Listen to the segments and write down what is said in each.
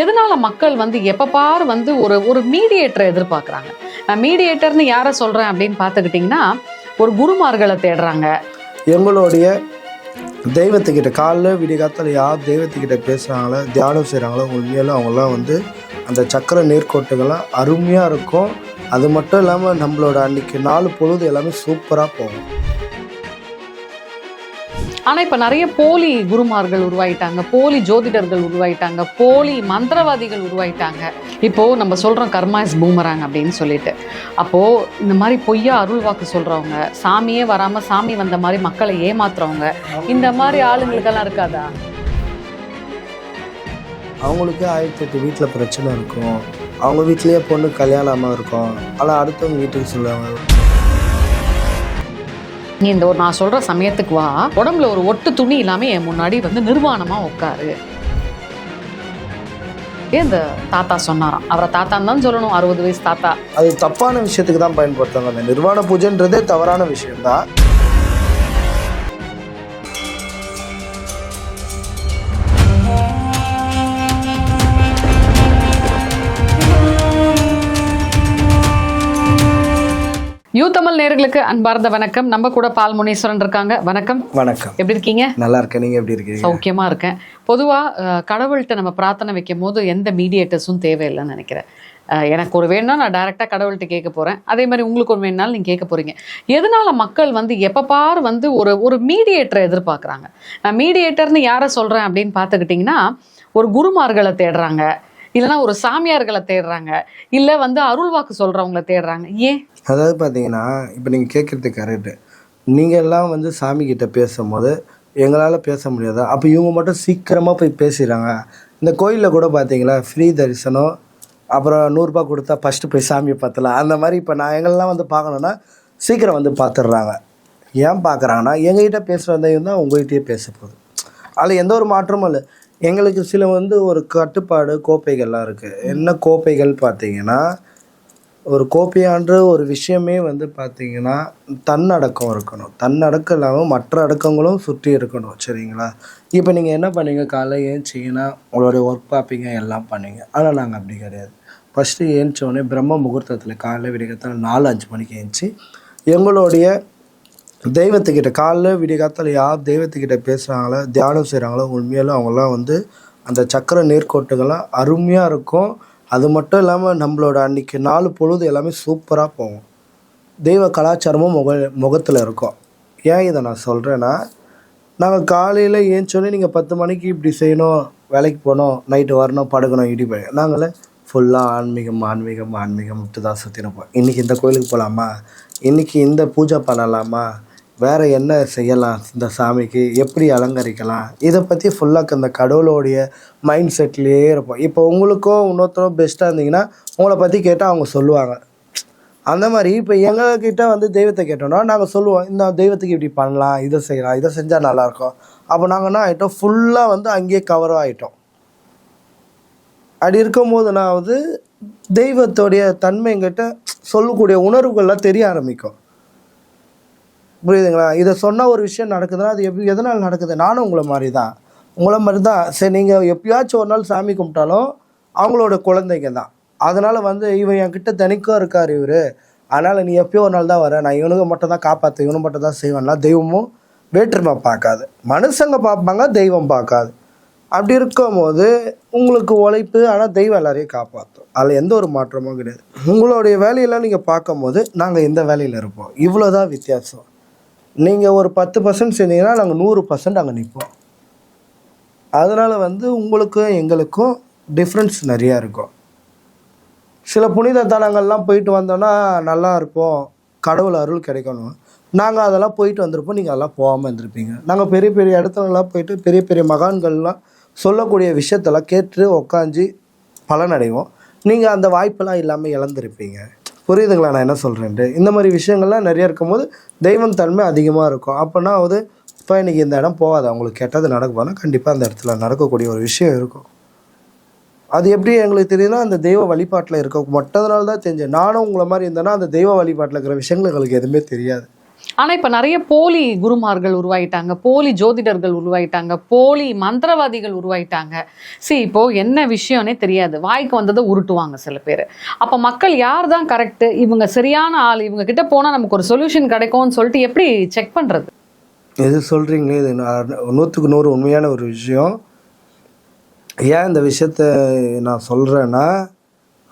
எதனால மக்கள் வந்து எப்ப பாரு வந்து ஒரு ஒரு மீடியேட்டரை எதிர்பார்க்குறாங்க. நான் மீடியேட்டர்னு யாரை சொல்றேன் அப்படின்னு பார்த்துக்கிட்டிங்கன்னா, ஒரு குருமார்களை தேடுறாங்க. எங்களுடைய தெய்வத்துக்கிட்ட காலைல விடிய காலத்தில் யார் தெய்வத்துக்கிட்ட பேசுகிறாங்களோ தியானம் செய்கிறாங்களோ உண்மையிலும் அவங்களாம் வந்து அந்த சக்கர நேர்கோட்டுகள்லாம் அருமையாக இருக்கும். அது மட்டும் இல்லாமல் நம்மளோட அன்றைக்கி 4 பொழுது எல்லாமே சூப்பராக போகும். ஆனால் இப்போ நிறைய போலி குருமார்கள் உருவாயிட்டாங்க, போலி ஜோதிடர்கள் உருவாயிட்டாங்க, போலி மந்திரவாதிகள் உருவாயிட்டாங்க. இப்போது நம்ம சொல்கிறோம் கர்மா இஸ் பூமராங் அப்படின்னு சொல்லிட்டு. அப்போது இந்த மாதிரி பொய்யா அருள் வாக்கு சொல்கிறவங்க, சாமியே வராமல் சாமி வந்த மாதிரி மக்களை ஏமாத்துறவங்க, இந்த மாதிரி ஆளுங்களுக்கெல்லாம் இருக்காதா? அவங்களுக்கு 1008 வீட்டில் பிரச்சனை இருக்கும். அவங்க வீட்லேயே பொண்ணு கல்யாணமாக இருக்கும். ஆனால் அடுத்தவங்க வீட்டுக்கு சொல்லுவாங்க, நீ இந்த ஒரு நான் சொல்கிற சமயத்துக்கு வா, உடம்புல ஒரு ஒட்டு துணி இல்லாமல் என் முன்னாடி வந்து நிர்வாணமாக உட்காரு. இந்த தாத்தா சொன்னாராம், அவரை தாத்தான்னு தான் சொல்லணும், 60 வயசு தாத்தா. அது தப்பான விஷயத்துக்கு தான் பயன்படுத்தாங்க. அந்த நிர்வாண பூஜைன்றதே தவறான விஷயம்தான். யூ தமிழ் நேயர்களுக்கு அன்பார்ந்த வணக்கம். நம்ம கூட பால் முனீஸ்வரன் இருக்காங்க. வணக்கம். வணக்கம். எப்படி இருக்கீங்க? நல்லா இருக்கேன். நீங்கள் எப்படி இருக்கீங்க? சௌக்கியமாக இருக்கேன். பொதுவாக கடவுள்கிட்ட நம்ம பிரார்த்தனை வைக்கும் போது எந்த மீடியேட்டர்ஸும் தேவையில்லைன்னு நினைக்கிறேன். எனக்கு ஒரு வேணும்னா நான் டைரெக்டாக கடவுள்கிட்ட கேட்க போகிறேன். அதே மாதிரி உங்களுக்கு ஒரு வேணுனாலும் நீங்கள் கேட்க போகிறீங்க. எதனால மக்கள் வந்து எப்போ பாரு வந்து ஒரு மீடியேட்டரை எதிர்பார்க்குறாங்க. நான் மீடியேட்டர்னு யாரை சொல்கிறேன் அப்படின்னு பார்த்துக்கிட்டிங்கன்னா, ஒரு குருமார்களை தேடுறாங்க, இல்லைனா ஒரு சாமியார்களை தேடுறாங்க, இல்லை வந்து அருள் வாக்கு சொல்கிறவங்கள தேடுறாங்க. ஏன்? அதாவது பார்த்தீங்கன்னா, இப்போ நீங்கள் கேட்குறது கரெக்டு. நீங்கள் எல்லாம் வந்து சாமிக்கிட்ட பேசும்போது எங்களால் பேச முடியாதா? அப்போ இவங்க மட்டும் சீக்கிரமாக போய் பேசிடுறாங்க. இந்த கோயிலில் கூட பார்த்தீங்களா, ஃப்ரீ தரிசனம், அப்புறம் 100 ரூபா கொடுத்தா ஃபஸ்ட்டு போய் சாமியை பார்த்தலாம். அந்த மாதிரி இப்போ நான் எங்கெல்லாம் வந்து பார்க்கணுன்னா சீக்கிரம் வந்து பார்த்துடுறாங்க. ஏன் பார்க்குறாங்கன்னா, எங்ககிட்ட பேசுகிற தெய்வம் தான் உங்கள்கிட்டயே பேச போகுது. அதில் எந்த ஒரு மாற்றமும் இல்லை. எங்களுக்கு சில வந்து ஒரு கட்டுப்பாடு கோப்பைகள்லாம் இருக்குது. என்ன கோப்பைகள் பார்த்தீங்கன்னா, ஒரு கோப்பையான்ற ஒரு விஷயமே வந்து பார்த்திங்கன்னா தன்னடக்கம் இருக்கணும். தன்னடக்கம் இல்லாமல் மற்ற அடக்கங்களும் சுற்றி இருக்கணும். சரிங்களா? இப்போ நீங்கள் என்ன பண்ணீங்க, காலைல ஏஞ்சிங்கன்னா உங்களுடைய ஒர்க் பார்ப்பீங்க, எல்லாம் பண்ணீங்க. ஆனால் நாங்கள் அப்படி கிடையாது. ஃபஸ்ட்டு ஏஞ்சோடனே பிரம்ம முகூர்த்தத்தில் காலைல விடியகாத்தால 4-5 மணிக்கு ஏஞ்சி எங்களுடைய தெய்வத்துக்கிட்ட காலைல விடியகாத்தால யார் தெய்வத்துக்கிட்ட பேசுகிறாங்களோ தியானம் செய்கிறாங்களோ உண்மையிலும் அவங்களாம் வந்து அந்த சக்கர நேர்கோட்டுகள்லாம் அருமையாக இருக்கும். அது மட்டும் இல்லாமல் நம்மளோட அன்றைக்கி 4 பொழுது எல்லாமே சூப்பராக போகும். தெய்வ கலாச்சாரமும் முகத்தில் இருக்கும். ஏன் இதை நான் சொல்கிறேன்னா, நாங்கள் காலையில் ஏஞ்சோடனே நீங்கள் 10 மணிக்கு இப்படி செய்யணும், வேலைக்கு போகணும், நைட்டு வரணும், படுக்கணும், இடி நாங்களே ஃபுல்லாக ஆன்மீகம் விட்டு தான் சுற்றினப்போம். இன்றைக்கி இந்த கோயிலுக்கு போகலாமா, இன்றைக்கி இந்த பூஜை பண்ணலாமா, வேறு என்ன செய்யலாம், இந்த சாமிக்கு எப்படி அலங்கரிக்கலாம், இதை பற்றி ஃபுல்லாக இந்த கடவுளோடைய மைண்ட் செட்லேயே இருப்போம். இப்போ உங்களுக்கும் இன்னொருத்தரும் பெஸ்ட்டாக இருந்தீங்கன்னா உங்களை பற்றி கேட்டால் அவங்க சொல்லுவாங்க. அந்த மாதிரி இப்போ எங்ககிட்ட வந்து தெய்வத்தை கேட்டோம்னா நாங்கள் சொல்லுவோம், இந்த தெய்வத்துக்கு இப்படி பண்ணலாம், இதை செய்யலாம், இதை செஞ்சால் நல்லாயிருக்கும். அப்போ நாங்கள் என்ன ஆகிட்டோம், ஃபுல்லாக வந்து அங்கேயே கவர் ஆகிட்டோம். அப்படி இருக்கும்போது நான் வந்து தெய்வத்தோடைய தன்மை எங்கிட்ட சொல்லக்கூடிய உணர்வுகள்லாம் தெரிய ஆரம்பிக்கும். புரியுதுங்களா? இதை சொன்னால் ஒரு விஷயம் நடக்குதுன்னா அது எதனால் நடக்குது, நானும் உங்களை மாதிரி தான். சரி, நீங்கள் எப்பயாச்சும் ஒரு நாள் சாமி கும்பிட்டாலும் அவங்களோட குழந்தைங்க தான். அதனால் வந்து இவன் என்கிட்ட தினைக்கும் இருக்கார் இவர், அதனால் நீ எப்பயோ ஒரு நாள் தான் வர, நான் இவனுக்கு மட்டும் தான் காப்பாற்று, இவனு மட்டும் தான் செய்வேன்னா தெய்வமும் வேற்றுமை பார்க்காது. மனுஷங்க பார்ப்பாங்க, தெய்வம் பார்க்காது. அப்படி இருக்கும்போது உங்களுக்கு உழைப்பு, ஆனால் தெய்வம் எல்லாரையும் காப்பாற்றும். அதில் எந்த ஒரு மாற்றமும் கிடையாது. உங்களுடைய வேலையெல்லாம் நீங்கள் பார்க்கும்போது நாங்கள் எந்த வேலையில் இருப்போம், இவ்வளோதான் வித்தியாசம். நீங்கள் ஒரு 10% செஞ்சீங்கன்னா நாங்கள் 100% அங்கே நிற்போம். அதனால் வந்து உங்களுக்கும் எங்களுக்கும் டிஃப்ரென்ஸ் நிறையா இருக்கும். சில புனித தலங்கள்லாம் போயிட்டு வந்தோன்னா நல்லா இருப்போம், கடவுள் அருள் கிடைக்கணும். நாங்கள் அதெல்லாம் போயிட்டு வந்திருப்போம், நீங்கள் அதெல்லாம் போகாமல் இருந்திருப்பீங்க. நாங்கள் பெரிய பெரிய இடத்துலலாம் போயிட்டு பெரிய பெரிய மகான்கள்லாம் சொல்லக்கூடிய விஷயத்தெல்லாம் கேட்டு உக்காஞ்சி பலனடைவோம். நீங்கள் அந்த வாய்ப்பெல்லாம் இல்லாமல் இழந்திருப்பீங்க. புரியுதுங்களா நான் என்ன சொல்கிறேன்ட்டு? இந்த மாதிரி விஷயங்கள்லாம் நிறையா இருக்கும்போது தெய்வம் தன்மை அதிகமாக இருக்கும். அப்போனா வந்து இப்போ இன்றைக்கி இந்த இடம் போகாது, அவங்களுக்கு கெட்டது நடக்க போனால் கண்டிப்பாக அந்த இடத்துல நடக்கக்கூடிய ஒரு விஷயம் இருக்கும். அது எப்படி எங்களுக்கு தெரியுதுன்னா, அந்த தெய்வ வழிபாட்டில் இருக்க மற்றதுனால தான் தெரிஞ்சேன். நானும் உங்களை மாதிரி இருந்தேன்னா அந்த தெய்வ வழிபாட்டில் இருக்கிற விஷயங்கள் எங்களுக்கு எதுவுமே தெரியாது. ஆனால் இப்போ நிறைய போலி குருமார்கள் உருவாயிட்டாங்க, போலி ஜோதிடர்கள் உருவாயிட்டாங்க, போலி மந்திரவாதிகள் உருவாயிட்டாங்க. இப்போ என்ன விஷயம்னே தெரியாது, வாய்க்கு வந்ததை உருட்டுவாங்க சில பேர். அப்போ மக்கள் யார் தான் கரெக்டு, இவங்க சரியான ஆள், இவங்க கிட்ட போனால் நமக்கு ஒரு சொல்யூஷன் கிடைக்கும்னு சொல்லிட்டு எப்படி செக் பண்ணுறது? எது சொல்கிறீங்களே, இது 100க்கு 100 உண்மையான ஒரு விஷயம். ஏன் இந்த விஷயத்த நான் சொல்கிறேன்னா,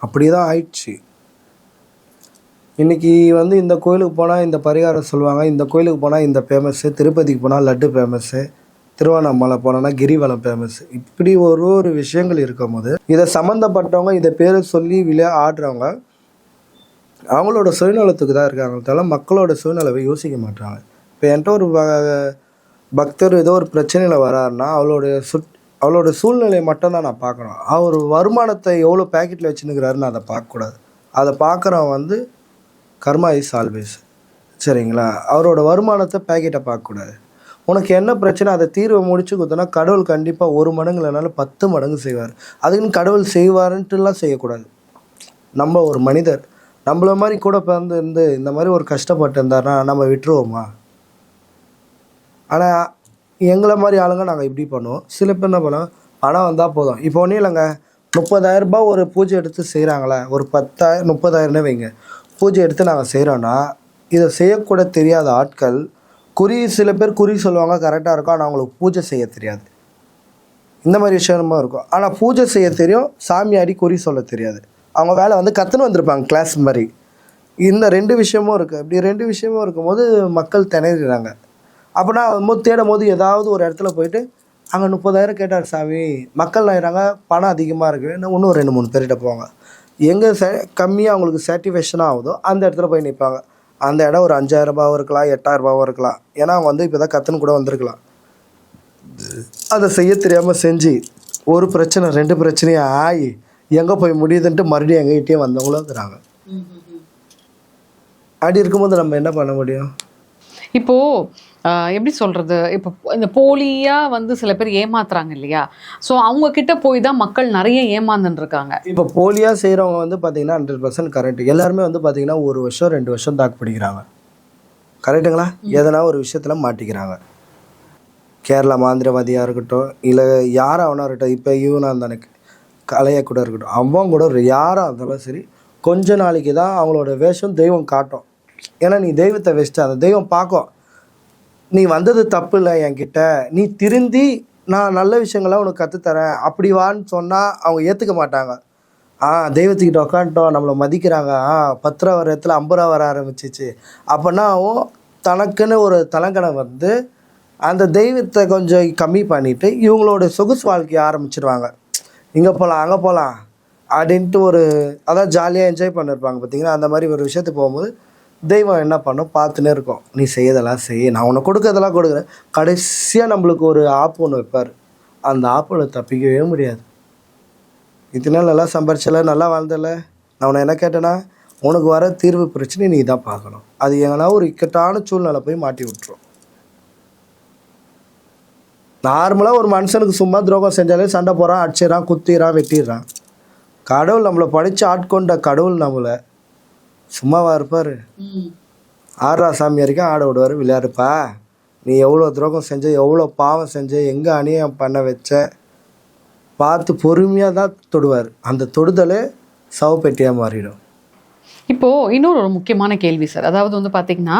அப்படி தான் ஆயிடுச்சு. இன்றைக்கி வந்து இந்த கோயிலுக்கு போனால் இந்த பரிகாரம் சொல்லுவாங்க, இந்த கோயிலுக்கு போனால் இந்த ஃபேமஸ்ஸு, திருப்பதிக்கு போனால் லட்டு ஃபேமஸ்ஸு, திருவண்ணாமலை போனோன்னா கிரிவலம் ஃபேமஸ். இப்படி ஒரு விஷயங்கள் இருக்கும் போது இதை சம்மந்தப்பட்டவங்க இதை பேர் சொல்லி ஆடுறவங்க அவங்களோட சுயநலத்துக்கு தான் இருக்காங்க, தவிர மக்களோட சுயநலவை யோசிக்க மாட்டாங்க. இப்போ என்கிட்ட ஒரு பக்தர் ஏதோ ஒரு பிரச்சனையில் வராருன்னா அவளோட சூழ்நிலையை மட்டும்தான் நான் பார்க்கணும். அவர் வருமானத்தை எவ்வளோ பேக்கெட்டில் வச்சுன்னுக்கிறாருன்னு அதை பார்க்கக்கூடாது. அதை பார்க்குறவன் வந்து கர்மா இஸ் ஆல்வேஸ், சரிங்களா? அவரோட வருமானத்தை பேக்கெட்டை பார்க்கக்கூடாது. உனக்கு என்ன பிரச்சனை அதை தீர்வை முடிச்சு கொடுத்தோன்னா கடவுள் கண்டிப்பாக 1 மடங்கு இல்லைனாலும் 10 மடங்கு செய்வார். அதுக்குன்னு கடவுள் செய்வாருன்ட்டுலாம் செய்யக்கூடாது. நம்ம ஒரு மனிதர், நம்மள மாதிரி கூட இருந்து இந்த மாதிரி ஒரு கஷ்டப்பட்டு இருந்தாருன்னா நம்ம விட்டுருவோமா? ஆனால் எங்களை மாதிரி ஆளுங்க நாங்கள் இப்படி பண்ணுவோம். சில பேர் என்ன பண்ணுவோம், பணம் வந்தால் போதும். இப்போ ஒன்றும் இல்லைங்க, 30,000 ரூபாய் ஒரு பூஜை எடுத்து செய்கிறாங்களே, ஒரு 10,000 30,000 வைங்க, பூஜை எடுத்து நாங்கள் செய்கிறோன்னா இதை செய்யக்கூட தெரியாத ஆட்கள் சில பேர் குறி சொல்லுவாங்க, கரெக்டாக இருக்கும், ஆனால் அவங்களுக்கு பூஜை செய்ய தெரியாது. இந்த மாதிரி விஷயமா இருக்கும். ஆனால் பூஜை செய்ய தெரியும், சாமியாடி குறி சொல்ல தெரியாது. அவங்க வேலை வந்து கற்றுன்னு வந்திருப்பாங்க கிளாஸ் மாதிரி. இந்த 2 விஷயமும் இருக்குது. இப்படி 2 விஷயமும் இருக்கும்போது மக்கள் திணறாங்க. அப்படின்னா தேடும் போது ஏதாவது ஒரு இடத்துல போயிட்டு அங்கே 30,000 கேட்டார் சாமி, மக்கள் ஆயிடுறாங்க, பணம் அதிகமாக இருக்குது, இன்னும் 2-3 பேர்கிட்ட போவாங்க. எங்கே கம்மியாக அவங்களுக்கு சாட்டிஸ்ஃபேக்ஷனாக ஆகுதோ அந்த இடத்துல போய் நிற்பாங்க. அந்த இடம் ஒரு 5,000 ரூபாவும் இருக்கலாம், 8,000 ரூபாவும் இருக்கலாம். ஏன்னா அவங்க வந்து இப்போ தான் கற்றுன்னு கூட வந்திருக்கலாம். அதை செய்ய தெரியாமல் செஞ்சு ஒரு பிரச்சனை 2 பிரச்சனையாக ஆகி எங்கே போய் முடியுதுன்ட்டு மறுபடியும் எங்ககிட்டயே வந்தவங்களும் இருக்கிறாங்க. அப்படி இருக்கும்போது நம்ம என்ன பண்ண முடியும்? இப்போது எப்படி சொல்கிறது, இப்போ இந்த போலியாக வந்து சில பேர் ஏமாத்துறாங்க இல்லையா? ஸோ அவங்கக்கிட்ட போய் தான் மக்கள் நிறைய ஏமாந்துருக்காங்க. இப்போ போலியாக செய்கிறவங்க வந்து பார்த்திங்கன்னா 100% கரெக்டு. எல்லாருமே வந்து பார்த்திங்கன்னா 1 வருஷம் 2 வருஷம் தாக்கு பிடிக்கிறாங்க, கரெக்டுங்களா? எதனா ஒரு விஷயத்தில் மாட்டிக்கிறாங்க. கேரளா மாந்திரவாதியாக இருக்கட்டும், இல்லை யாராக அவனா இருக்கட்டும், இப்போ இவனாக இருந்தானே கலையாக கூட இருக்கட்டும், அவன் கூட யாராக இருந்தாலும் சரி, கொஞ்ச நாளைக்கு தான் அவங்களோட வேஷம் தெய்வம் காட்டும். ஏன்னா நீ தெய்வத்தை வச்சுட்டு அந்த தெய்வம் பார்க்கும், நீ வந்தது தப்பு இல்லை என்கிட்ட, நீ திருந்தி நான் நல்ல விஷயங்கள்லாம் உனக்கு கற்றுத்தரேன் அப்படி வான்னு சொன்னால் அவங்க ஏற்றுக்க மாட்டாங்க. தெய்வத்துக்கிட்ட உக்காந்துட்டோம், நம்மளை மதிக்கிறாங்க, 10 ரூபா வர இடத்துல 50 ரூபா வர ஆரம்பிச்சிச்சு அப்படின்னா அவன் தனக்குன்னு ஒரு தலங்கனை வந்து அந்த தெய்வத்தை கொஞ்சம் கம்மி பண்ணிவிட்டு இவங்களோட சொகுசு வாழ்க்கையை ஆரம்பிச்சிடுவாங்க. இங்கே போகலாம் அங்கே போகலாம் அப்படின்ட்டு அதான் ஜாலியாக என்ஜாய் பண்ணியிருப்பாங்க பார்த்தீங்கன்னா. அந்த மாதிரி ஒரு விஷயத்துக்கு போகும்போது தெய்வம் என்ன பண்ணும், பார்த்துன்னே இருக்கும், நீ செய்யதெல்லாம் செய், நான் உனக்கு கொடுக்கறதெல்லாம் கொடுக்குறேன். கடைசியாக நம்மளுக்கு ஒரு ஆப்பு ஒன்று வைப்பார், அந்த ஆப்பில் தப்பிக்கவே முடியாது. இதனால நல்லா சம்பாரிச்சல, நல்லா வாழ்ந்தல, நான் உன்னை என்ன கேட்டேன்னா உனக்கு வர தீர்வு பிரச்சனை நீ தான் பார்க்கணும். அது எங்கன்னா ஒரு இக்கட்டான சூழ்நிலை போய் மாட்டி விட்டுரும். நார்மலாக ஒரு மனுஷனுக்கு சும்மா துரோகம் செஞ்சாலே சண்டை போகிறான், அடிச்சிடறான், குத்திடுறான், வெட்டிடுறான். கடவுள் நம்மளை படித்து ஆட்கொண்ட கடவுள் நம்மளை சும்மாவா இருப்பார்? 6 சாமி வரைக்கும் ஆட விடுவார், விளையாடுப்பா, நீ எவ்வளோ துரோகம் செஞ்ச, எவ்வளோ பாவம் செஞ்ச, எங்கே அநியாயம் பண்ண வச்ச பார்த்து பொறுமையாக தான் தொடுவார். அந்த தொடுதலே சவப்பெட்டியாக மாறிடும். இப்போது இன்னொரு முக்கியமான கேள்வி சார், அதாவது வந்து பார்த்திங்கன்னா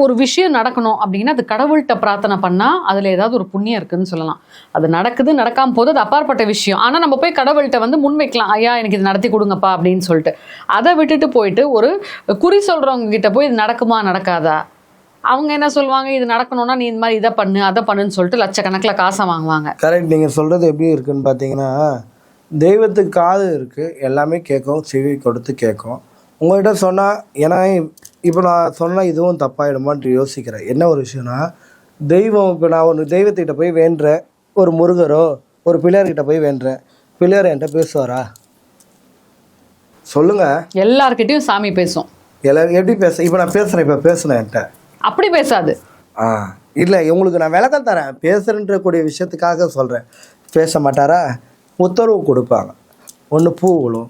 ஒரு விஷயம் நடக்கணும் அப்படின்னா அது கடவுள்கிட்ட பிரார்த்தனை பண்ணால் அதில் ஏதாவது ஒரு புண்ணியம் இருக்குதுன்னு சொல்லலாம். அது நடக்குது நடக்காமல் போது அது அப்பாற்பட்ட விஷயம். ஆனால் நம்ம போய் கடவுள்கிட்ட வந்து முன் வைக்கலாம், ஐயா எனக்கு இது நடத்தி கொடுங்கப்பா அப்படின்னு சொல்லிட்டு. அதை விட்டுட்டு போயிட்டு ஒரு குறி சொல்கிறவங்க கிட்ட போய் இது நடக்குமா நடக்காதா, அவங்க என்ன சொல்லுவாங்க, இது நடக்கணும்னா நீ இந்த மாதிரி இதை பண்ணு அதை பண்ணுன்னு சொல்லிட்டு லட்சக்கணக்கில் காசை வாங்குவாங்க. கரெக்ட். நீங்கள் சொல்கிறது எப்படி இருக்குன்னு பார்த்தீங்கன்னா, தெய்வத்துக்கு காது இருக்குது, எல்லாமே கேட்கும், செவி கொடுத்து கேட்கும். உங்கள்கிட்ட சொன்னால், ஏன்னா இப்போ நான் சொன்னால் இதுவும் தப்பாயிடுமான்ட்டு யோசிக்கிறேன். என்ன ஒரு விஷயம்னா, தெய்வம் இப்போ நான் ஒரு தெய்வத்திட்ட போய் வேண்டுறேன், ஒரு முருகரோ ஒரு பிள்ளையார்கிட்ட போய் வேண்டுறேன், பிள்ளையார் என்கிட்ட பேசுவாரா சொல்லுங்கள்? எல்லார்கிட்டையும் சாமி பேசும். எல்லாரும் எப்படி இப்போ நான் பேசுகிறேன், இப்போ பேசுனேன் என்கிட்ட அப்படி பேசாது. இல்லை, உங்களுக்கு நான் விளக்கம் தரேன், பேசுகிறேன்ற கூடிய விஷயத்துக்காக சொல்கிறேன். பேச மாட்டாரா? உத்தரவு கொடுப்பாங்க, ஒன்று பூ விழும்,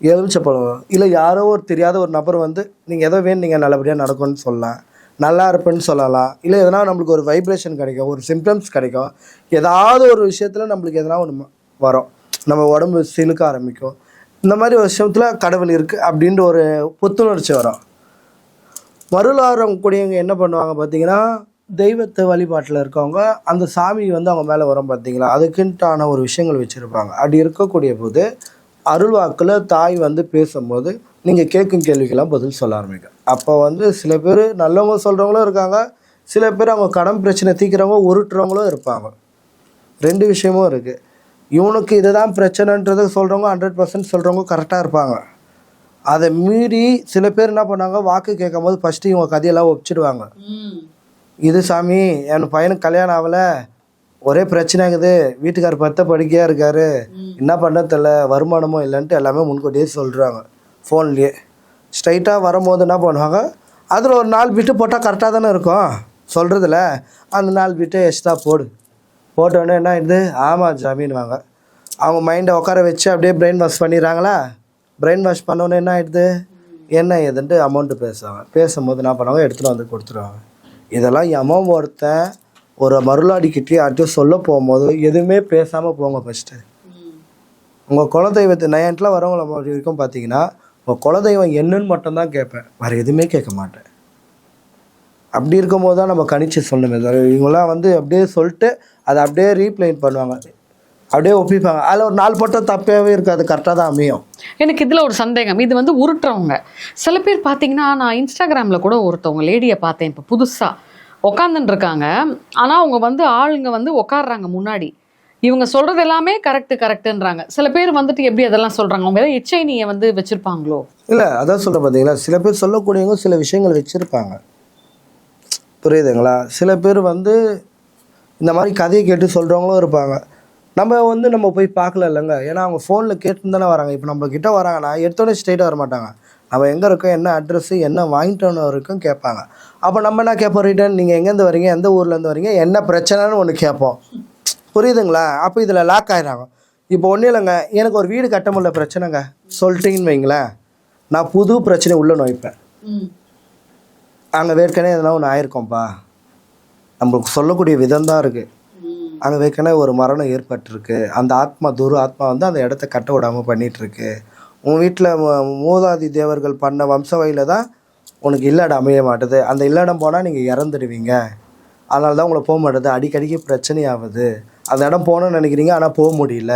எலுமிச்சப்பழம் இல்லை யாரோ ஒரு தெரியாத ஒரு நபர் வந்து நீங்கள் எதோ வேணும் நீங்கள் நல்லபடியாக நடக்கும்னு சொல்லலாம், நல்லா இருப்பேன்னு சொல்லலாம், இல்லை எதனா நம்மளுக்கு ஒரு வைப்ரேஷன் கிடைக்கும், ஒரு சிம்டம்ஸ் கிடைக்கும், ஏதாவது ஒரு விஷயத்தில் நம்மளுக்கு எதனா ஒன்று வரும், நம்ம உடம்பு சிலுக்க ஆரம்பிக்கும். இந்த மாதிரி ஒரு விஷயத்தில் கடவுள் இருக்குது அப்படின்ற ஒரு புத்துணர்ச்சி வரும். மருளாரம் கூடியவங்க என்ன பண்ணுவாங்க பார்த்தீங்கன்னா, தெய்வத்தை வழிபாட்டில் இருக்கவங்க அந்த சாமி வந்து அவங்க மேலே வரும் பார்த்தீங்களா, அதுக்குன்ட்டான ஒரு விஷயங்கள் வச்சுருப்பாங்க. அப்படி இருக்கக்கூடிய போது அருள்வாக்கில் தாய் வந்து பேசும்போது நீங்கள் கேட்கும் கேள்விக்கெல்லாம் பதில் சொல்ல ஆரம்பிக்கும். அப்போ வந்து சில பேர் நல்லவங்க சொல்கிறவங்களும் இருக்காங்க, சில பேர் அவங்க கடன் பிரச்சனை தீர்க்கிறவங்க உருட்டுறவங்களும் இருப்பாங்க. 2 விஷயமும் இருக்குது. இவனுக்கு இதுதான் பிரச்சனைன்றதை சொல்கிறவங்க 100% சொல்கிறவங்க கரெக்டாக இருப்பாங்க. அதை மீறி சில பேர் என்ன பண்ணாங்க, வாக்கு கேட்கும் போது ஃபஸ்ட்டு இவங்க கதையெல்லாம் ஒப்பிச்சிடுவாங்க. இது சாமி என் பையனுக்கு கல்யாணம் ஆகலை, ஒரே பிரச்சனை இருக்குது, வீட்டுக்கார் பத்த படுக்கையாக இருக்கார், என்ன பண்ண தெரியல, வருமானமும் இல்லைன்ட்டு எல்லாமே முன்கூட்டியே சொல்கிறாங்க. ஃபோன்லேயே ஸ்ட்ரைட்டாக வரும்போது என்ன பண்ணுவாங்க, அதில் ஒரு 4 பிட்டு போட்டால் கரெக்டாக தானே இருக்கும் சொல்கிறதுல, அந்த 4 பிட்டு எக்ஸ்ட்ரா போட்டோடனே என்ன ஆயிடுது, ஆமாம் ஜாமீன்வாங்க. அவங்க மைண்டை உட்கார வச்சு அப்படியே பிரெயின் வாஷ் பண்ணிடுறாங்களா, பிரெயின் வாஷ் பண்ணோன்னே என்ன ஆகிடுது, என்ன ஏதுன்ட்டு அமௌண்ட்டு பேசுவாங்க. பேசும்போது என்ன பண்ணுவாங்க, எடுத்துகிட்டு வந்து கொடுத்துருவாங்க. இதெல்லாம் எமன் ஒருத்தன் ஒரு மருளாடிக்கிட்டே யார்ட்டையும் சொல்ல போகும்போது எதுவுமே பேசாமல் போங்க. ஃபஸ்ட்டு உங்கள் குலதெய்வத்தை நயன்ட்டில் வரவங்கள வரைக்கும் பார்த்தீங்கன்னா, உங்கள் குலதெய்வம் என்னன்னு மட்டும்தான் கேட்பேன், வேறு எதுவுமே கேட்க மாட்டேன். அப்படி இருக்கும்போது தான் நம்ம கணிச்சு சொல்லணுமே தவிர, இவங்களாம் வந்து அப்படியே சொல்லிட்டு அதை அப்படியே ரீப்ளைன் பண்ணுவாங்க, அப்படியே ஒப்பிப்பாங்க. அதில் ஒரு 4 பட்டம் தப்பாகவே இருக்காது, கரெக்டாக தான் அமையும். எனக்கு இதில் ஒரு சந்தேகம், இது வந்து உருட்டுறவங்க சில பேர் பார்த்தீங்கன்னா, நான் இன்ஸ்டாகிராமில் கூட ஒருத்தவங்க லேடியை பார்த்தேன், இப்போ புதுசாக உட்காந்துன்னு இருக்காங்க. ஆனால் அவங்க வந்து ஆளுங்க வந்து உட்காடுறாங்க முன்னாடி, இவங்க சொல்கிறது எல்லாமே கரெக்டுன்றாங்க. சில பேர் வந்துட்டு எப்படி அதெல்லாம் சொல்கிறாங்க, அவங்க ஏதாவது எச்ஐனியை வந்து வச்சுருப்பாங்களோ? இல்லை, அதான் சொல்கிறேன் பார்த்தீங்களா, சில பேர் சொல்லக்கூடியவங்க சில விஷயங்கள் வச்சுருப்பாங்க, புரியுதுங்களா. சில பேர் வந்து இந்த மாதிரி கதையை கேட்டு சொல்கிறவங்களும் இருப்பாங்க. நம்ம போய் பார்க்கல இல்லைங்க, ஏன்னா அவங்க ஃபோனில் கேட்டுன்னு தானே வராங்க. இப்போ நம்ம கிட்டே வராங்கன்னா எடுத்தோடனே ஸ்ட்ரெயிட்டாக வர மாட்டாங்க, நம்ம எங்கே இருக்கோம், என்ன அட்ரெஸ்ஸு, என்ன வாங்கிட்டோன்னு வரைக்கும் கேட்பாங்க. அப்போ நம்ம என்ன கேட்போம், ரிட்டன் நீங்கள் எங்கேருந்து வரீங்க, எந்த ஊர்லேருந்து வரீங்க, என்ன பிரச்சனைன்னு ஒன்று கேட்போம், புரியுதுங்களா. அப்போ இதில் லாக் ஆகிடுறாங்க. இப்போ ஒன்றும் இல்லைங்க, எனக்கு ஒரு வீடு கட்ட முடியல பிரச்சனைங்க சொல்லிட்டீங்கன்னு வைங்களேன், நான் புது பிரச்சனை உள்ளே நோய்ப்பேன். அங்கே வேர்க்கனே எதனா ஒன்று ஆயிருக்கோம்ப்பா, நம்மளுக்கு சொல்லக்கூடிய விதம் தான் இருக்குது. அங்கே வேர்க்கனே ஒரு மரணம் ஏற்பட்டிருக்கு, அந்த ஆத்மா ஆத்மா வந்து அந்த இடத்த கட்ட விடாமல் பண்ணிகிட்ருக்கு. உங்கள் வீட்டில் மூதாதி தேவர்கள் பண்ண வம்ச வழியில் தான் உனக்கு இல்லடம் அமைய மாட்டுது, அந்த இல்லடம் போனால் நீங்கள் இறந்துடுவீங்க, அதனால தான் உங்களை போக மாட்டேது, அடிக்கடிக்கு பிரச்சனையாகுது, அந்த இடம் போகணுன்னு நினைக்கிறீங்க ஆனால் போக முடியல,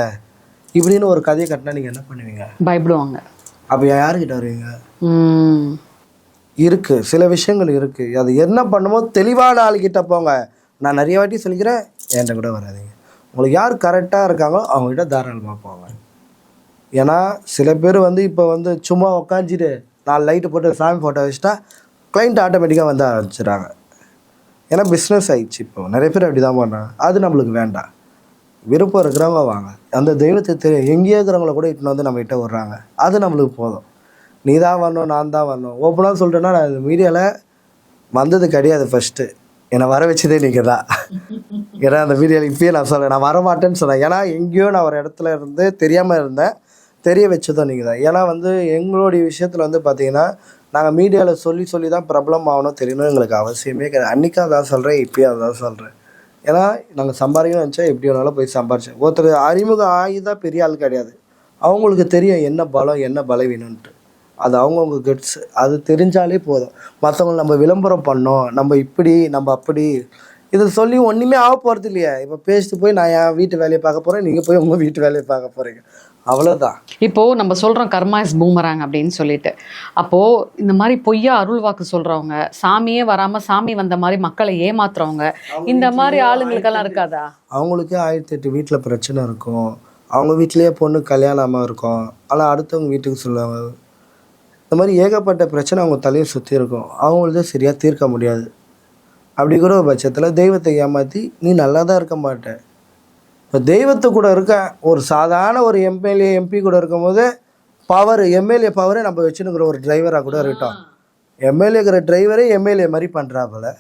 இப்படின்னு ஒரு கதையை கட்டினா நீங்கள் என்ன பண்ணுவீங்க, பயப்படுவாங்க. அப்போ யாருக்கிட்ட வருவீங்க? இருக்குது, சில விஷயங்கள் இருக்குது, அது என்ன பண்ணுமோ தெளிவான ஆளுக்கிட்ட போங்க. நான் நிறைய வாட்டி சொல்லிக்கிறேன், என்கிட்ட கூட வராதிங்க. உங்களுக்கு யார் கரெக்டாக இருக்காங்களோ அவங்ககிட்ட தாராளமாக போங்க. ஏன்னா சில பேர் வந்து இப்போ வந்து சும்மா உக்காஞ்சிட்டு 4 லைட்டு போட்டு சாமி ஃபோட்டோ வச்சுட்டா கிளைண்ட் ஆட்டோமேட்டிக்காக வந்து ஆரம்பிச்சிடுறாங்க. ஏன்னா பிஸ்னஸ் ஆகிடுச்சு, இப்போ நிறைய பேர் அப்படி தான் பண்ணுறாங்க. அது நம்மளுக்கு வேண்டாம். விருப்பம் இருக்கிறவங்க வாங்க, அந்த தெய்வத்தை தெரியும் எங்கேயோ இருக்கிறவங்கள கூட இட்டுன்னு வந்து நம்ம கிட்ட விட்றாங்க, அது நம்மளுக்கு போதும். நீ தான் வரணும், நான் தான் வரணும். ஓப்பனாக சொல்லிட்டேன்னா, நான் இந்த மீடியாவில் வந்தது கிடையாது, ஃபஸ்ட்டு என்னை வர வச்சதே நீங்கள் தான். ஏன்னா அந்த மீடியாவில் இப்பயே நான் சொல்கிறேன், நான் வரமாட்டேன்னு சொன்னேன். ஏன்னா எங்கேயோ நான் ஒரு இடத்துல இருந்து தெரியாமல் இருந்தேன், தெரிய வச்சதும் நீங்கள் தான். ஏன்னா வந்து எங்களுடைய விஷயத்தில் வந்து பார்த்திங்கன்னா, நாங்கள் மீடியாவில் சொல்லி தான் பிரபலம் ஆகணும் தெரியணும் எங்களுக்கு அவசியமே கிடையாது. அன்றைக்கும் அதான் சொல்கிறேன், இப்பயும் அதான் சொல்கிறேன். ஏன்னா நாங்கள் சம்பாதிக்கணும்னு நினச்சா எப்படி வேணாலும் போய் சம்பாரிச்சேன். ஒருத்தர் அறிமுகம் ஆகி தான் பெரிய ஆள் கிடையாது, அவங்களுக்கு தெரியும் என்ன பலம் என்ன பலவீனன்ட்டு. அது அவங்கவுங்க கெட்ஸு, அது தெரிஞ்சாலே போதும். மற்றவங்களை நம்ம விளம்பரம் பண்ணோம், நம்ம இப்படி நம்ம அப்படி இதை சொல்லி ஒன்றுமே ஆக போகிறது இல்லையா. இப்போ பேசிட்டு போய் நான் என் வீட்டு வேலையை பார்க்க போகிறேன், நீங்கள் போய் உங்கள் வீட்டு வேலையை பார்க்க போகிறீங்க, அவ்வளோதான். இப்போது நம்ம சொல்கிறோம் கர்மா இஸ் பூமராங் அப்படின்னு சொல்லிட்டு, அப்போது இந்த மாதிரி பொய்யா அருள் வாக்கு சொல்கிறவங்க, சாமியே வராமல் சாமி வந்த மாதிரி மக்களை ஏமாத்துறவங்க, இந்த மாதிரி ஆளுங்களுக்கெல்லாம் இருக்காதா? அவங்களுக்கு 1008 வீட்டில் பிரச்சனை இருக்கும், அவங்க வீட்டிலேயே பொண்ணு கல்யாணமாக இருக்கும், ஆனால் அடுத்தவங்க வீட்டுக்கு சொல்லுவாங்க. இந்த மாதிரி ஏகப்பட்ட பிரச்சனை அவங்க தலையை சுற்றி இருக்கும், அவங்களுக்கு சரியாக தீர்க்க முடியாது. அப்படி கூட ஒரு பட்சத்தில் தெய்வத்தை ஏமாற்றி நீ நல்லா தான் இருக்க மாட்டேன். இப்போ தெய்வத்தை கூட இருக்க ஒரு சாதாரண ஒரு எம்எல்ஏ எம்பி கூட இருக்கும்போது பவர், எம்எல்ஏ பவரை நம்ம வச்சுன்னுக்கிற ஒரு டிரைவராக கூட இருக்கட்டும், எம்எல்ஏங்கிற டிரைவரே எம்எல்ஏ மாதிரி பண்ணுறாப்புல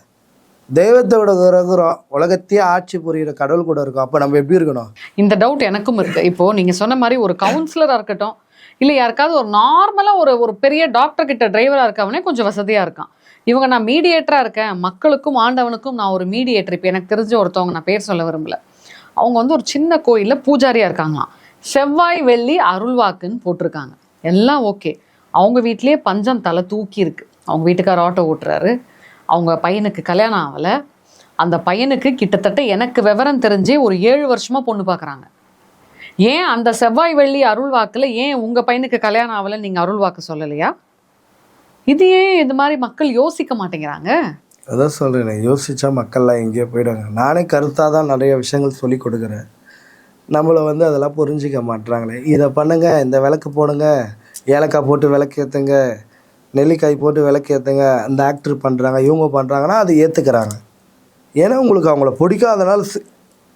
தெய்வத்தோட இருக்கிறோம், உலகத்தையே ஆட்சி புரிகிற கடவுள் கூட இருக்கும். அப்போ நம்ம எப்படி இருக்கணும்? இந்த டவுட் எனக்கும் இருக்குது. இப்போது நீங்கள் சொன்ன மாதிரி ஒரு கவுன்சிலராக இருக்கட்டும், இல்லை யாருக்காவது ஒரு நார்மலாக ஒரு பெரிய டாக்டர் கிட்ட டிரைவராக இருக்கவனே கொஞ்சம் வசதியாக இருக்கான். இவங்க நான் மீடியேட்டராக இருக்கேன், மக்களுக்கும் ஆண்டவனுக்கும் நான் ஒரு மீடியேட்டர். இப்போ எனக்கு தெரிஞ்ச ஒருத்தவங்க, நான் பேர் சொல்ல விரும்பல, அவங்க வந்து ஒரு சின்ன கோயிலில் பூஜாரியாக இருக்காங்களாம். செவ்வாய் வெள்ளி அருள்வாக்குன்னு போட்டிருக்காங்க. எல்லாம் ஓகே. அவங்க வீட்லேயே பஞ்சம் தலை தூக்கி இருக்கு. அவங்க வீட்டுக்கார ஆட்டோ ஓட்டுறாரு. அவங்க பையனுக்கு கல்யாணம் ஆகலை. அந்த பையனுக்கு கிட்டத்தட்ட எனக்கு விவரம் தெரிஞ்சே ஒரு 7 வருஷமா பொண்ணு பார்க்குறாங்க. ஏன் அந்த செவ்வாய் வெள்ளி அருள்வாக்கில் ஏன் உங்கள் பையனுக்கு கல்யாணம் ஆகலை நீங்கள் அருள்வாக்கு சொல்லலையா? இது ஏன் இது மாதிரி மக்கள் யோசிக்க மாட்டேங்கிறாங்க? அதான் சொல்கிறேன், யோசித்தா மக்கள்லாம் எங்கேயோ போயிடுவாங்க. நானே கருத்தாக தான் நிறைய விஷயங்கள் சொல்லி கொடுக்குறேன். நம்மளை வந்து அதெல்லாம் புரிஞ்சிக்க மாட்டுறாங்களே. இதை பண்ணுங்க, இந்த விளக்கு போடுங்க, ஏலக்காய் போட்டு விளக்கு ஏற்றுங்க, நெல்லிக்காய் போட்டு விளக்கு ஏற்றுங்க, அந்த ஆக்டர் பண்ணுறாங்க, இவங்க பண்ணுறாங்கன்னா அதை ஏற்றுக்கிறாங்க. ஏன்னா உங்களுக்கு அவங்கள பிடிக்காதனால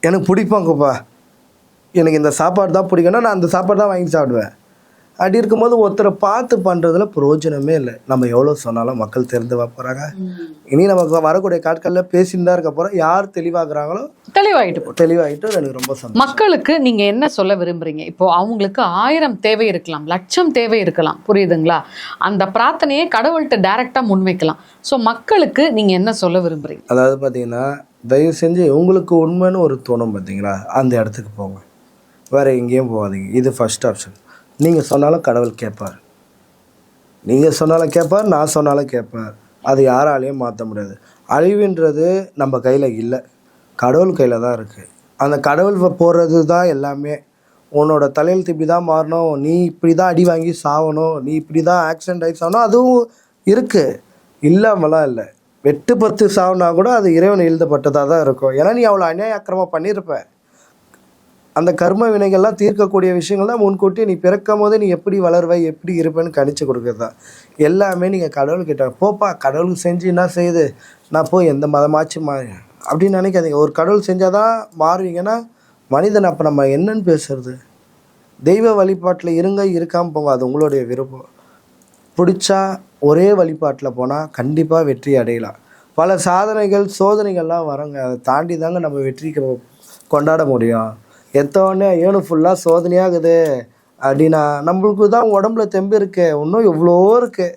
எனக்கு பிடிப்பாங்கப்பா, எனக்கு இந்த சாப்பாடு தான் பிடிக்கும்னா நான் அந்த சாப்பாடு தான் வாங்கி சாப்பிடுவேன். அப்படி இருக்கும்போது ஒருத்தரை பார்த்து பண்ணுறதுல பிரயோஜனமே இல்லை. நம்ம எவ்வளோ சொன்னாலும் மக்கள் தெரிந்து போகிறாங்க. இனி நமக்கு வரக்கூடிய காட்களில் பேசிட்டு தான் இருக்க போகிறோம். யார் தெளிவாகிறாங்களோ தெளிவாகிட்டு எனக்கு ரொம்ப சந்தோஷம். மக்களுக்கு நீங்கள் என்ன சொல்ல விரும்புகிறீங்க? இப்போ அவங்களுக்கு 1000 தேவை இருக்கலாம், லட்சம் தேவை இருக்கலாம், புரியுதுங்களா? அந்த பிரார்த்தனையை கடவுள்கிட்ட டைரெக்டாக முன்வைக்கலாம். ஸோ மக்களுக்கு நீங்கள் என்ன சொல்ல விரும்புகிறீங்க? அதாவது பார்த்தீங்கன்னா, தயவு செஞ்சு உங்களுக்கு உண்மைன்னு ஒரு தோணும் பார்த்தீங்களா, அந்த இடத்துக்கு போங்க. வேறு எங்கேயும் போகாதீங்க. இது ஃபர்ஸ்ட் ஆப்ஷன். நீங்கள் சொன்னாலும் கடவுள் கேட்பார், நீங்கள் சொன்னாலும் கேட்பார், நான் சொன்னாலும் கேட்பார். அது யாராலையும் மாற்ற முடியாது. அழிவுன்றது நம்ம கையில் இல்லை, கடவுள் கையில் தான் இருக்குது. அந்த கடவுள் போடுறது தான் எல்லாமே. உன்னோட தலையெழுத்து இப்படி தான் மாறணும், நீ இப்படி தான் அடி வாங்கி சாகணும், நீ இப்படி தான் ஆக்சிடென்ட் ஆகி சாகணும், அதுவும் இருக்குது, இல்லாமலாம் இல்லை. 8-10 சாவுனா கூட அது இறைவன் எழுதப்பட்டதாக தான் இருக்கும். ஏன்னா நீ அவ்வளோ அநியாய அக்கிரமம் பண்ணியிருப்ப. அந்த கர்ம வினைகள்லாம் தீர்க்கக்கூடிய விஷயங்கள் தான் முன்கூட்டி நீ பிறக்கும் போதே நீ எப்படி வளர்வை, எப்படி இருப்பேன்னு கணிச்சு கொடுக்குறது தான் எல்லாமே. நீங்கள் கடவுள்கிட்ட போப்பா, கடவுளுக்கு செஞ்சு என்ன செய்யுது, நான் போய் எந்த மதமாச்சு மாறி அப்படின்னு நினைக்காதீங்க. ஒரு கடவுள் செஞ்சால் தான் மாறுவீங்கன்னா மனிதன் அப்போ நம்ம என்னன்னு பேசுறது? தெய்வ வழிபாட்டில் இருங்க, இருக்காமல் போங்க, அது உங்களுடைய விருப்பம். பிடிச்சா ஒரே வழிபாட்டில் போனால் கண்டிப்பாக வெற்றி அடையலாம். பல சாதனைகள் சோதனைகள்லாம் வரங்க, அதை தாண்டி தாங்க நம்ம வெற்றிக்கு கொண்டாட முடியும். எத்தோடனே ஏழு ஃபுல்லாக சோதனையாகுது அப்படின்னா நம்மளுக்கு தான் உடம்புல தெம்பு இருக்கு, இன்னும் எவ்வளோ இருக்கு.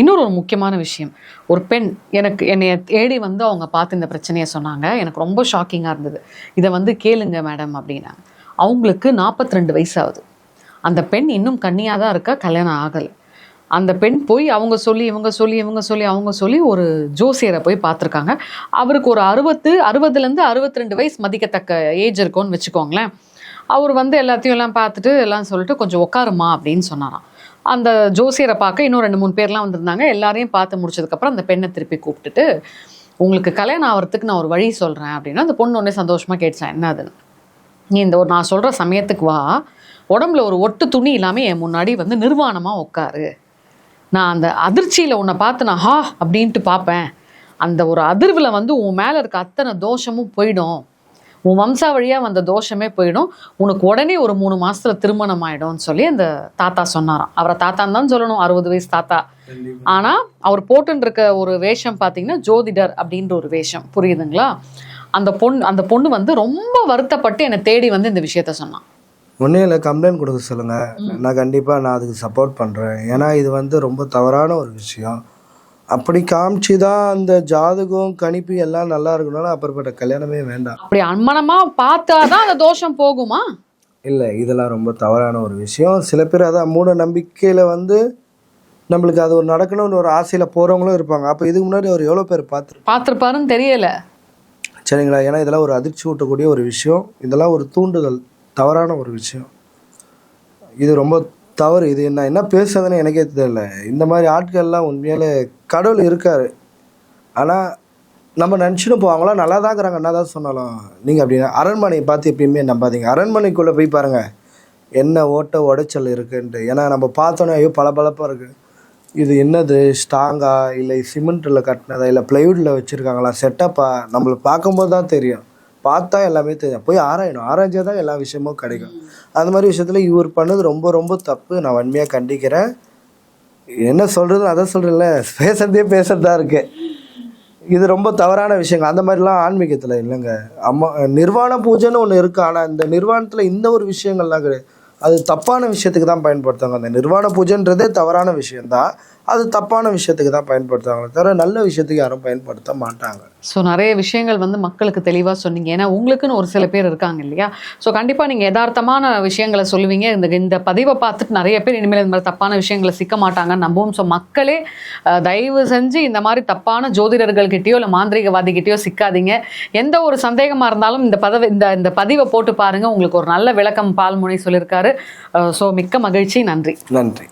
இன்னொரு முக்கியமான விஷயம், ஒரு பெண் என்னை தேடி வந்து அவங்க பார்த்து இந்த பிரச்சனையை சொன்னாங்க. எனக்கு ரொம்ப ஷாக்கிங்காக இருந்தது. இதை வந்து கேளுங்க மேடம் அப்படின்னாங்க. அவங்களுக்கு 42 வயசு ஆகுது. அந்த பெண் இன்னும் கன்னியாக தான் இருக்கா, கல்யாணம் ஆகலை. அந்த பெண் போய் அவங்க சொல்லி ஒரு ஜோசியரை போய் பார்த்துருக்காங்க. அவருக்கு ஒரு 60லேருந்து 62 வயசு மதிக்கத்தக்க ஏஜ் இருக்கும்னு வச்சுக்கோங்களேன். அவர் வந்து எல்லாத்தையும் எல்லாம் பார்த்துட்டு எல்லாம் சொல்லிட்டு கொஞ்சம் உட்காருமா அப்படின்னு சொன்னாராம். அந்த ஜோசியரை பார்க்க இன்னும் 2-3 பேர்லாம் வந்திருந்தாங்க. எல்லாரையும் பார்த்து முடிச்சதுக்கப்புறம் அந்த பெண்ணை திருப்பி கூப்பிட்டுட்டு, உங்களுக்கு கல்யாணம் ஆகிறதுக்கு நான் ஒரு வழி சொல்கிறேன் அப்படின்னா, அந்த பொண்ணு ஒன்றே சந்தோஷமாக கேட்டுச்சேன், என்ன அதுன்னு. நீ நான் சொல்கிற சமயத்துக்கு வா, உடம்புல ஒரு ஒட்டு துணி இல்லாமல் என் முன்னாடி வந்து நிர்வாணமாக உட்காரு. நான் அந்த அதிர்ச்சியில் உன்னை பார்த்து நான் ஹா அப்படின்ட்டு பார்ப்பேன். அந்த ஒரு அதிர்வில் வந்து உன் மேலே இருக்க அத்தனை தோஷமும் போயிடும், உன் வம்சா வழியாக வந்த தோஷமே போயிடும், உனக்கு உடனே ஒரு 3 மாதத்தில் திருமணம் ஆகிடும்னு சொல்லி அந்த தாத்தா சொன்னாராம். அவரை தாத்தான்னு தான் சொல்லணும், 60 வயசு தாத்தா. ஆனால் அவர் போட்டுருக்க ஒரு வேஷம் பார்த்தீங்கன்னா ஜோதிடர் அப்படின்ற ஒரு வேஷம், புரியுதுங்களா? அந்த பொண்ணு வந்து ரொம்ப வருத்தப்பட்டு என்னை தேடி வந்து இந்த விஷயத்த சொன்னான். ஒன்றும் இல்லை, கம்ப்ளைண்ட் கொடுக்க சொல்லுங்கள், நான் கண்டிப்பாக அதுக்கு சப்போர்ட் பண்ணுறேன். ஏன்னா இது வந்து ரொம்ப தவறான ஒரு விஷயம். அப்படி காமிச்சு தான் அந்த ஜாதகம் கணிப்பு எல்லாம் நல்லா இருக்கணும்னா அப்புறப்பட்ட கல்யாணமே வேண்டாம். அப்படி அன்மனமாக பார்த்தா தான் அந்த தோஷம் போகுமா? இல்லை, இதெல்லாம் ரொம்ப தவறான ஒரு விஷயம். சில பேர் அதான் மூட நம்பிக்கையில் வந்து நம்மளுக்கு அது ஒரு நடக்கணும்னு ஒரு ஆசையில் போகிறவங்களும் இருப்பாங்க. அப்போ இதுக்கு முன்னாடி அவர் எவ்வளோ பேர் பார்த்துருப்பாருன்னு தெரியலை, சரிங்களா? ஏன்னா இதெல்லாம் ஒரு அதிர்ச்சி ஊட்டக்கூடிய ஒரு விஷயம், இதெல்லாம் ஒரு தூண்டுதல், தவறான ஒரு விஷயம். இது ரொம்ப தவறு. இது என்ன பேசுறதுன்னு எனக்கே தெரியல. இந்த மாதிரி ஆட்கள்லாம் உண்மையிலே கடவுள் இருக்கார், ஆனால் நம்ம நினச்சின்னு போவாங்களா நல்லா தான் இருக்கிறாங்க, என்ன தான் சொன்னாலும். நீங்கள் அப்படின்னா அரண்மனையை பார்த்து எப்பயுமே நம்பாதீங்க. அரண்மனைக்குள்ளே போய் பாருங்கள் என்ன ஓட்ட உடைச்சல் இருக்குன்ட்டு. ஏன்னா நம்ம பார்த்தோன்னே ஐயோ பளபளப்பாக இருக்குது, இது என்னது ஸ்ட்ராங்கா இல்லை சிமெண்ட்டில் கட்டினதா இல்லை ப்ளைவுட்டில் வச்சுருக்காங்களா செட்டப்பா, நம்மளை பார்க்கும்போது தான் தெரியும். பார்த்தா எல்லாமே தெரியும், போய் ஆராய்ஞ்சா தான் எல்லா விஷயமும் கிடைக்கும். அந்த மாதிரி விஷயத்தில் இவர் பண்ணது ரொம்ப ரொம்ப தப்பு. நான் வன்மையாக கண்டிக்கிறேன். என்ன சொல்கிறது, அதை சொல்கிறேன்ல, பேசுகிறதா இருக்கு. இது ரொம்ப தவறான விஷயங்க. அந்த மாதிரிலாம் ஆன்மீகத்தில் இல்லைங்க. நிர்வாண பூஜைன்னு ஒன்று இருக்குது, ஆனால் இந்த நிர்வாணத்தில் இந்த ஒரு விஷயங்கள்லாம் கிடையாது. அது தப்பான விஷயத்துக்கு தான் பயன்படுத்துவாங்க. அந்த நிர்வாண பூஜைன்றதே தவறான விஷயந்தான். அது தப்பான விஷயத்துக்கு தான் பயன்படுத்துவாங்க தவிர நல்ல விஷயத்துக்கு யாரும் பயன்படுத்த மாட்டாங்க. ஸோ நிறைய விஷயங்கள் வந்து மக்களுக்கு தெளிவாக சொன்னீங்க. ஏன்னா உங்களுக்குன்னு ஒரு சில பேர் இருக்காங்க இல்லையா? ஸோ கண்டிப்பாக நீங்கள் யதார்த்தமான விஷயங்களை சொல்லுவீங்க. இந்த பதிவை பார்த்துட்டு நிறைய பேர் இனிமேல் இந்த மாதிரி தப்பான விஷயங்களை சிக்க மாட்டாங்கன்னு நம்புவோம். ஸோ மக்களே தயவு செஞ்சு இந்த மாதிரி தப்பான ஜோதிடர்கள்கிட்டயோ இல்லை மாந்திரிகவாதிகிட்டயோ சிக்காதீங்க. எந்த ஒரு சந்தேகமாக இருந்தாலும் இந்த பதிவை போட்டு பாருங்கள். உங்களுக்கு ஒரு நல்ல விளக்கம் பால்முனை சொல்லியிருக்காரு. ஸோ மிக்க மகிழ்ச்சி. நன்றி. நன்றி.